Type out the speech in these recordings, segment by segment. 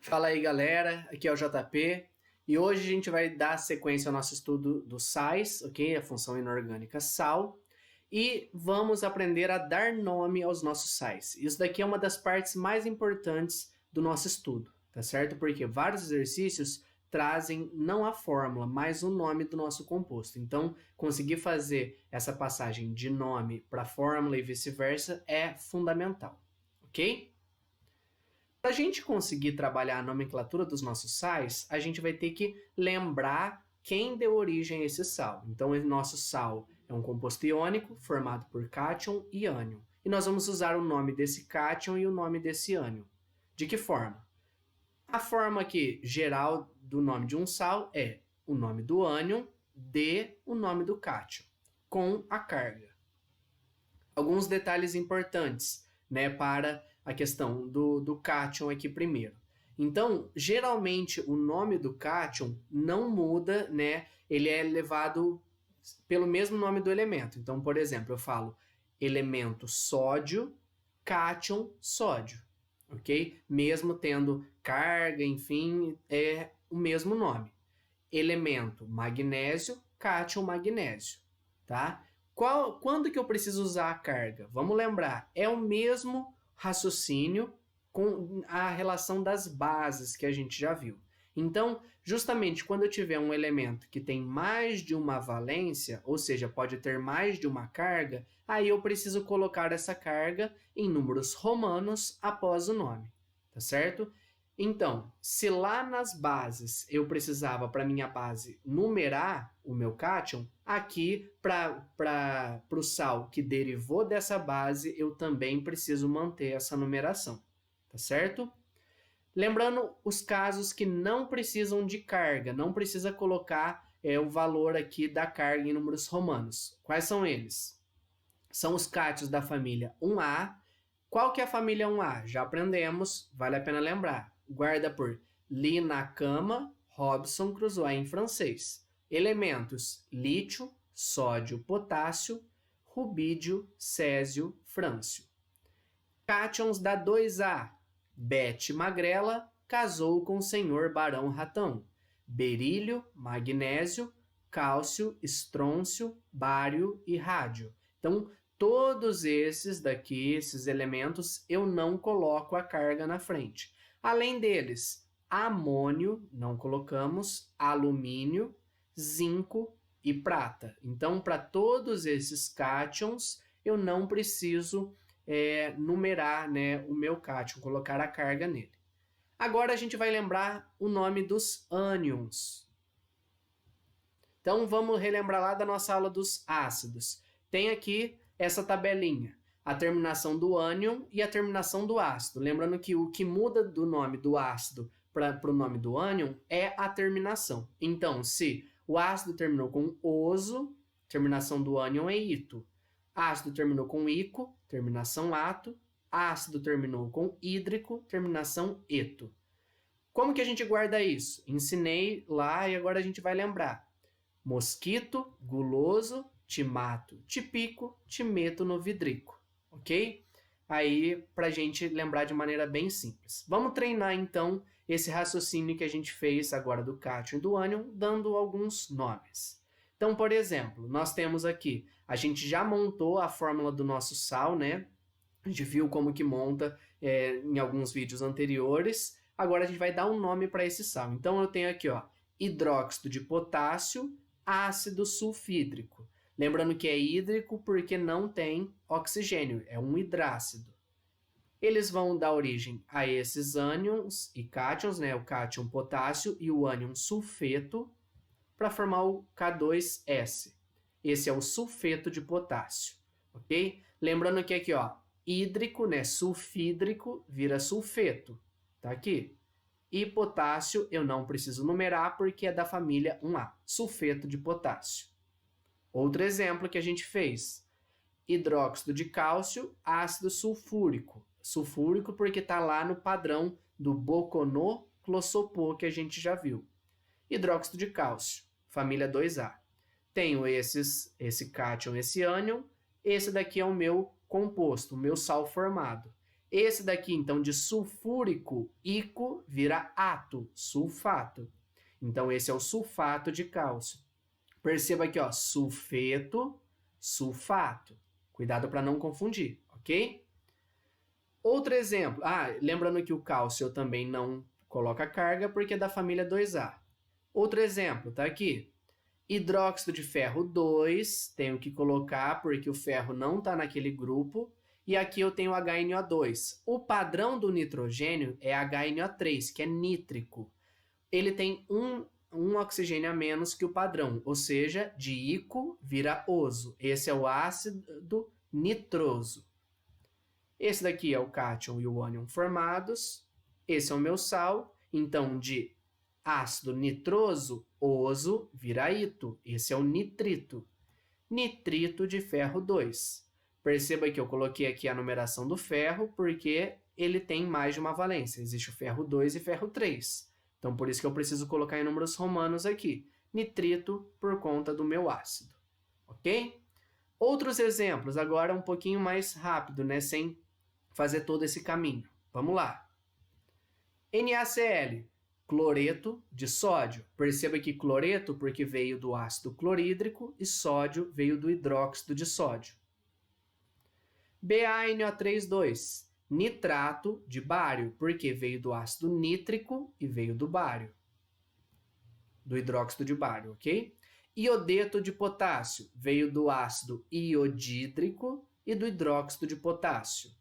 Fala aí, galera. Aqui é o JP e hoje a gente vai dar sequência ao nosso estudo dos sais, ok? A função inorgânica sal. E vamos aprender a dar nome aos nossos sais. Isso daqui é uma das partes mais importantes do nosso estudo, tá certo? Porque vários exercícios trazem não a fórmula, mas o nome do nosso composto. Então, conseguir fazer essa passagem de nome para fórmula e vice-versa é fundamental, ok? Para a gente conseguir trabalhar a nomenclatura dos nossos sais, a gente vai ter que lembrar quem deu origem a esse sal. Então, o nosso sal é um composto iônico formado por cátion e ânion. E nós vamos usar o nome desse cátion e o nome desse ânion. De que forma? A forma aqui geral do nome de um sal é o nome do ânion de o nome do cátion, com a carga. Alguns detalhes importantes, né, para a questão do cátion aqui primeiro. Então, geralmente, o nome do cátion não muda, né? Ele é levado pelo mesmo nome do elemento. Então, por exemplo, eu falo elemento sódio, cátion sódio, ok? Mesmo tendo carga, enfim, é o mesmo nome. Elemento magnésio, cátion magnésio, tá? Quando que eu preciso usar a carga? Vamos lembrar, é o mesmo raciocínio com a relação das bases que a gente já viu. Então, justamente quando eu tiver um elemento que tem mais de uma valência, ou seja, pode ter mais de uma carga, aí eu preciso colocar essa carga em números romanos após o nome, tá certo? Então, se lá nas bases eu precisava para minha base numerar o meu cátion, aqui para o sal que derivou dessa base, eu também preciso manter essa numeração, tá certo? Lembrando os casos que não precisam de carga, não precisa colocar o valor aqui da carga em números romanos. Quais são eles? São os cátions da família 1A. Qual que é a família 1A? Já aprendemos, vale a pena lembrar. Guarda por Linacama, Robson Crusoe em francês. Elementos: lítio, sódio, potássio, rubídio, césio, frâncio. Cátions da 2A. Bete Magrela casou com o senhor Barão Ratão. Berílio, magnésio, cálcio, estrôncio, bário e rádio. Então, todos esses daqui, esses elementos, eu não coloco a carga na frente. Além deles, amônio, não colocamos, alumínio, zinco e prata. Então, para todos esses cátions, eu não preciso numerar, né, o meu cátion, colocar a carga nele. Agora a gente vai lembrar o nome dos ânions. Então, vamos relembrar lá da nossa aula dos ácidos. Tem aqui essa tabelinha, a terminação do ânion e a terminação do ácido. Lembrando que o que muda do nome do ácido para o nome do ânion é a terminação. Então, se o ácido terminou com oso, terminação do ânion é ito. Ácido terminou com ico, terminação ato. Ácido terminou com hídrico, terminação eto. Como que a gente guarda isso? Ensinei lá e agora a gente vai lembrar. Mosquito, guloso, timato, tipico, timeto no vidrico, ok? Aí, para a gente lembrar de maneira bem simples. Vamos treinar, então, esse raciocínio que a gente fez agora do cátion e do ânion, dando alguns nomes. Então, por exemplo, nós temos aqui, a gente já montou a fórmula do nosso sal, né? A gente viu como que monta em alguns vídeos anteriores. Agora a gente vai dar um nome para esse sal. Então, eu tenho aqui, ó, hidróxido de potássio, ácido sulfídrico. Lembrando que é hídrico porque não tem oxigênio, é um hidrácido. Eles vão dar origem a esses ânions e cátions, né? O cátion potássio e o ânion sulfeto, para formar o K2S. Esse é o sulfeto de potássio, ok? Lembrando que aqui, ó, hídrico, né? Sulfídrico vira sulfeto, tá aqui. E potássio eu não preciso numerar porque é da família 1A, sulfeto de potássio. Outro exemplo que a gente fez, hidróxido de cálcio, ácido sulfúrico. Sulfúrico porque está lá no padrão do Boconô-Clossopô que a gente já viu. Hidróxido de cálcio, família 2A. Tenho esse cátion, esse ânion, esse daqui é o meu composto, o meu sal formado. Esse daqui, então, de sulfúrico, ico vira ato, sulfato. Então, esse é o sulfato de cálcio. Perceba aqui, ó, sulfeto, sulfato. Cuidado para não confundir, ok? Outro exemplo. Lembrando que o cálcio eu também não coloca carga porque é da família 2A. Outro exemplo, tá aqui. Hidróxido de ferro 2, tenho que colocar porque o ferro não está naquele grupo. E aqui eu tenho HNO2. O padrão do nitrogênio é HNO3, que é nítrico. Ele tem um oxigênio a menos que o padrão, ou seja, de ico vira oso. Esse é o ácido nitroso. Esse daqui é o cátion e o ânion formados. Esse é o meu sal. Então, de ácido nitroso, oso vira ito. Esse é o nitrito. Nitrito de ferro 2. Perceba que eu coloquei aqui a numeração do ferro porque ele tem mais de uma valência. Existe o ferro 2 e ferro 3. Então, por isso que eu preciso colocar em números romanos aqui. Nitrito por conta do meu ácido. Ok? Outros exemplos, agora um pouquinho mais rápido, né? Sem fazer todo esse caminho. Vamos lá. NaCl, cloreto de sódio. Perceba que cloreto porque veio do ácido clorídrico e sódio veio do hidróxido de sódio. BaNO3,2, nitrato de bário, porque veio do ácido nítrico e veio do bário, do hidróxido de bário, ok? Iodeto de potássio, veio do ácido iodídrico e do hidróxido de potássio.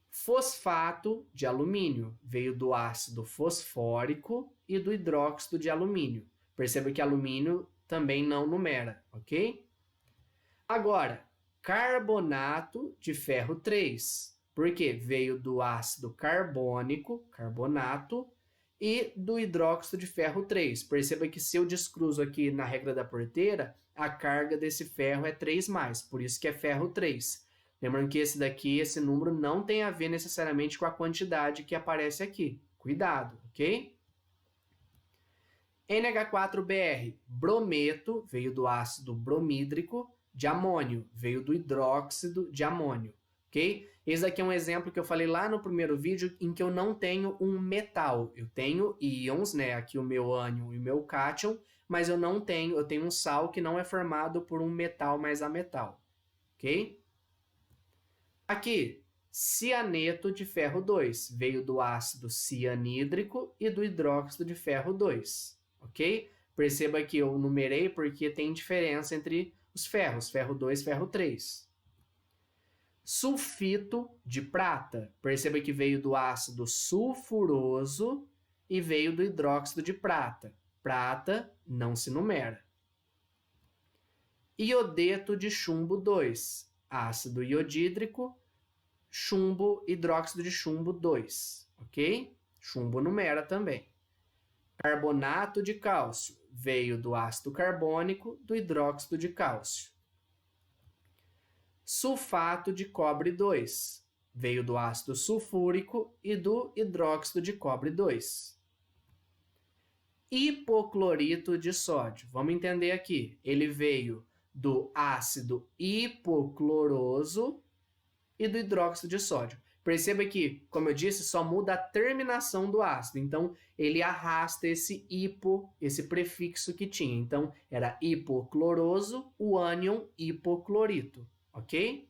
Fosfato de alumínio, veio do ácido fosfórico e do hidróxido de alumínio. Perceba que alumínio também não numera, ok? Agora, carbonato de ferro 3, porque veio do ácido carbônico, carbonato, e do hidróxido de ferro 3. Perceba que se eu descruzo aqui na regra da porteira, a carga desse ferro é 3+, por isso que é ferro 3. Lembrando que esse daqui, esse número não tem a ver necessariamente com a quantidade que aparece aqui. Cuidado, ok? NH4Br, brometo, veio do ácido bromídrico, de amônio, veio do hidróxido de amônio, ok? Esse aqui é um exemplo que eu falei lá no primeiro vídeo em que eu não tenho um metal. Eu tenho íons, né? Aqui o meu ânion e o meu cátion, mas eu tenho um sal que não é formado por um metal mais ametal, ok? Aqui, cianeto de ferro 2, veio do ácido cianídrico e do hidróxido de ferro 2, ok? Perceba que eu numerei porque tem diferença entre os ferros, ferro 2 e ferro 3. Sulfito de prata, perceba que veio do ácido sulfuroso e veio do hidróxido de prata. Prata não se numera. Iodeto de chumbo 2, ácido iodídrico, chumbo, hidróxido de chumbo 2, ok? Chumbo numera também. Carbonato de cálcio, veio do ácido carbônico, do hidróxido de cálcio. Sulfato de cobre 2, veio do ácido sulfúrico e do hidróxido de cobre 2. Hipoclorito de sódio, vamos entender aqui, ele veio do ácido hipocloroso e do hidróxido de sódio. Perceba que, como eu disse, só muda a terminação do ácido. Então, ele arrasta esse hipo, esse prefixo que tinha. Então, era hipocloroso, o ânion hipoclorito. Ok?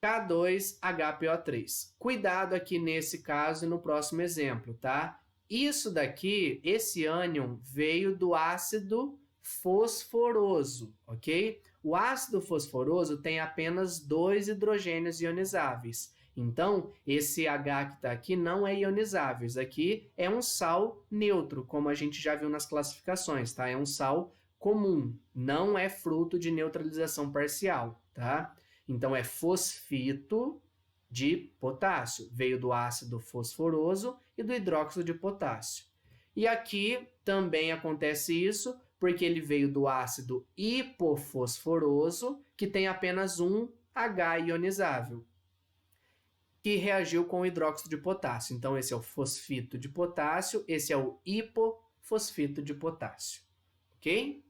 K2HPO3. Cuidado aqui nesse caso e no próximo exemplo, tá? Isso daqui, esse ânion, veio do ácido fosforoso, ok? O ácido fosforoso tem apenas 2 hidrogênios ionizáveis. Então, esse H que está aqui não é ionizável. Isso aqui é um sal neutro, como a gente já viu nas classificações, tá? É um sal comum, não é fruto de neutralização parcial, tá? Então, é fosfito de potássio. Veio do ácido fosforoso e do hidróxido de potássio. E aqui também acontece isso, porque ele veio do ácido hipofosforoso, que tem apenas um H ionizável, que reagiu com o hidróxido de potássio. Então, esse é o fosfito de potássio, esse é o hipofosfito de potássio. Ok?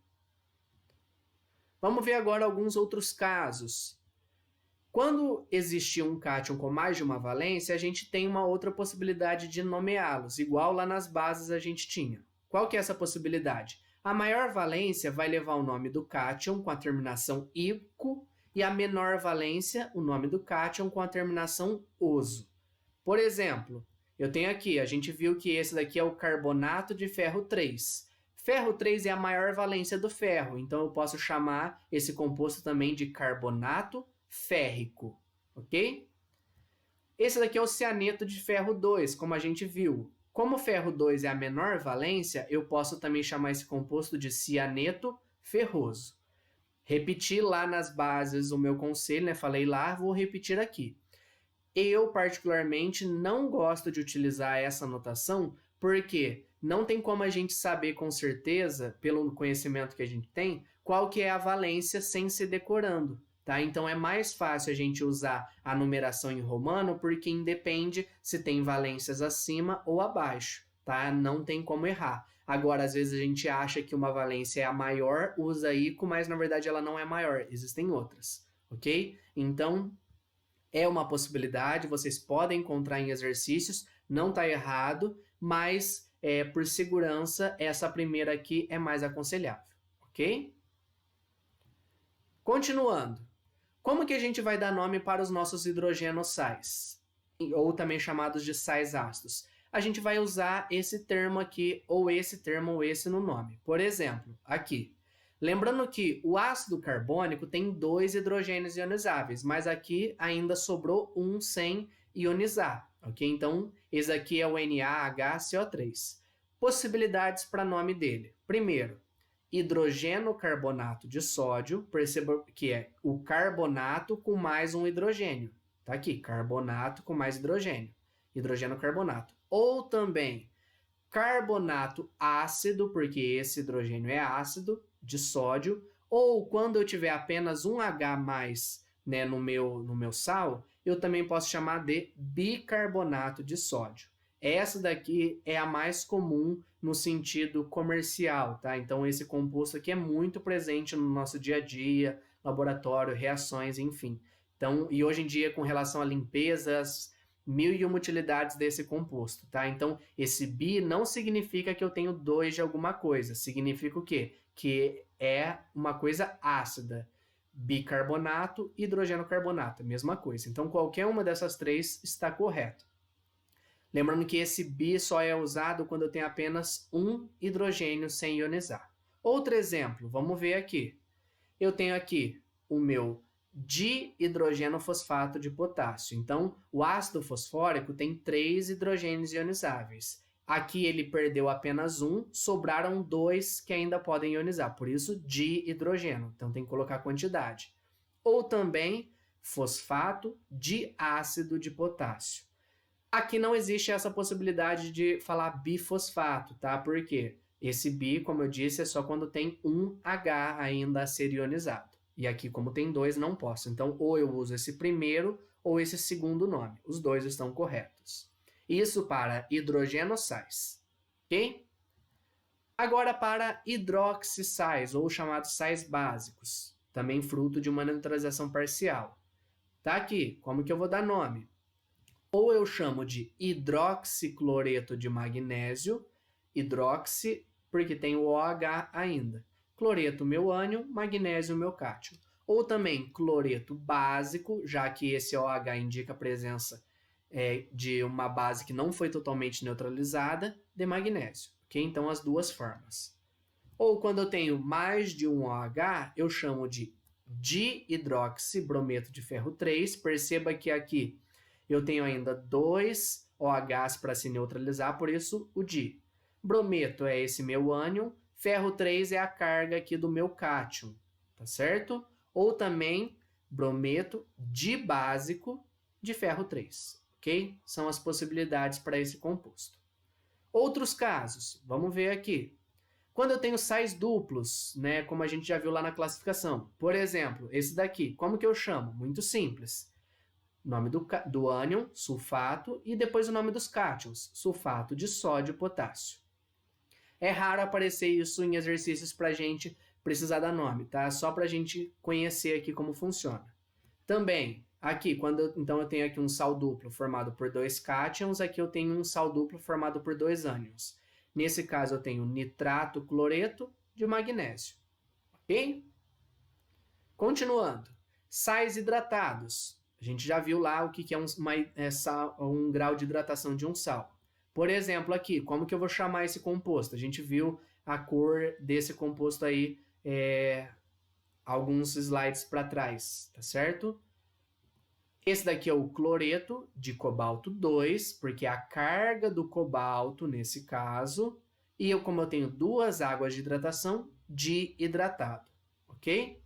Vamos ver agora alguns outros casos. Quando existe um cátion com mais de uma valência, a gente tem uma outra possibilidade de nomeá-los, igual lá nas bases a gente tinha. Qual que é essa possibilidade? A maior valência vai levar o nome do cátion com a terminação ico e a menor valência, o nome do cátion com a terminação oso. Por exemplo, eu tenho aqui, a gente viu que esse daqui é o carbonato de ferro 3. Ferro 3 é a maior valência do ferro, então eu posso chamar esse composto também de carbonato férrico, ok? Esse daqui é o cianeto de ferro 2, como a gente viu. Como o ferro 2 é a menor valência, eu posso também chamar esse composto de cianeto ferroso. Repeti lá nas bases o meu conselho, né? Falei lá, vou repetir aqui. Eu, particularmente, não gosto de utilizar essa notação porque não tem como a gente saber com certeza, pelo conhecimento que a gente tem, qual que é a valência sem se decorando. Tá? Então é mais fácil a gente usar a numeração em romano porque independe se tem valências acima ou abaixo. Tá? Não tem como errar. Agora, às vezes a gente acha que uma valência é a maior, usa ico, mas na verdade ela não é maior, existem outras. Ok? Então, é uma possibilidade, vocês podem encontrar em exercícios, não está errado, mas por segurança, essa primeira aqui é mais aconselhável, ok? Continuando. Como que a gente vai dar nome para os nossos hidrogenossais? Ou também chamados de sais ácidos? A gente vai usar esse termo aqui, ou esse termo, ou esse no nome. Por exemplo, aqui. Lembrando que o ácido carbônico tem 2 hidrogênios ionizáveis, mas aqui ainda sobrou um sem ionizar, ok? Então, esse aqui é o NaHCO3. Possibilidades para nome dele. Primeiro, hidrogeno-carbonato de sódio, perceba que é o carbonato com mais um hidrogênio. Tá aqui, carbonato com mais hidrogênio. Hidrogeno-carbonato. Ou também carbonato ácido, porque esse hidrogênio é ácido, de sódio. Ou quando eu tiver apenas um H+, né, no meu sal, eu também posso chamar de bicarbonato de sódio. Essa daqui é a mais comum no sentido comercial, tá? Então, esse composto aqui é muito presente no nosso dia a dia, laboratório, reações, enfim. Então, e hoje em dia, com relação a limpezas, 1001 utilidades desse composto, tá? Então, esse bi não significa que eu tenho 2 de alguma coisa. Significa o quê? Que é uma coisa ácida. Bicarbonato, hidrogeno-carbonato, mesma coisa. Então, qualquer uma dessas 3 está correto. Lembrando que esse bi só é usado quando eu tenho apenas um hidrogênio sem ionizar. Outro exemplo, vamos ver aqui. Eu tenho aqui o meu dihidrogeno-fosfato de potássio. Então, o ácido fosfórico tem 3 hidrogênios ionizáveis. Aqui ele perdeu apenas um, sobraram 2 que ainda podem ionizar, por isso dihidrogeno. Então, tem que colocar quantidade. Ou também fosfato diácido de potássio. Aqui não existe essa possibilidade de falar bifosfato, tá? Por quê? Esse bi, como eu disse, é só quando tem um H ainda a ser ionizado. E aqui, como tem 2, não posso. Então, ou eu uso esse primeiro ou esse segundo nome. Os 2 estão corretos. Isso para hidrogenossais, ok? Agora para hidroxissais, ou chamados sais básicos, também fruto de uma neutralização parcial. Tá aqui, como que eu vou dar nome? Ou eu chamo de hidroxicloreto de magnésio, hidroxi, porque tem o OH ainda. Cloreto, meu ânion, magnésio, meu cátion. Ou também cloreto básico, já que esse OH indica a presença de uma base que não foi totalmente neutralizada, de magnésio. Okay? Então, as duas formas. Ou quando eu tenho mais de um OH, eu chamo de dihidroxibrometo de ferro 3. Perceba que aqui eu tenho ainda 2 OHs para se neutralizar, por isso o di. Brometo é esse meu ânion, ferro 3 é a carga aqui do meu cátion, tá certo? Ou também brometo dibásico de ferro 3, ok? São as possibilidades para esse composto. Outros casos, vamos ver aqui. Quando eu tenho sais duplos, né, como a gente já viu lá na classificação, por exemplo, esse daqui, como que eu chamo? Muito simples. Nome do ânion, sulfato, e depois o nome dos cátions, sulfato de sódio e potássio. É raro aparecer isso em exercícios para a gente precisar dar nome, tá? Só para a gente conhecer aqui como funciona. Também, Aqui, então eu tenho aqui um sal duplo formado por 2 cátions, aqui eu tenho um sal duplo formado por 2 ânions. Nesse caso, eu tenho nitrato cloreto de magnésio. Ok? Continuando. Sais hidratados. A gente já viu lá o que é um grau de hidratação de um sal. Por exemplo, aqui, como que eu vou chamar esse composto? A gente viu a cor desse composto aí alguns slides para trás, tá certo? Esse daqui é o cloreto de cobalto 2, porque é a carga do cobalto nesse caso. E como eu tenho 2 águas de hidratação, dihidratado, ok?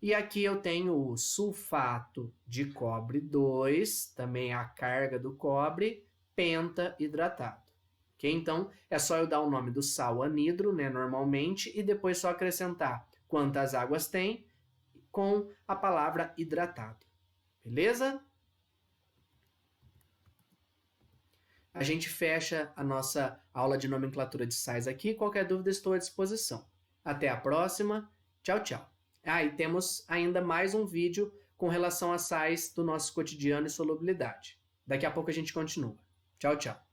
E aqui eu tenho o sulfato de cobre 2, também a carga do cobre, pentahidratado. Ok? Então, é só eu dar o nome do sal anidro, né, normalmente, e depois só acrescentar quantas águas tem com a palavra hidratado. Beleza? A gente fecha a nossa aula de nomenclatura de sais aqui. Qualquer dúvida, estou à disposição. Até a próxima. Tchau, tchau. E temos ainda mais um vídeo com relação a sais do nosso cotidiano e solubilidade. Daqui a pouco a gente continua. Tchau, tchau.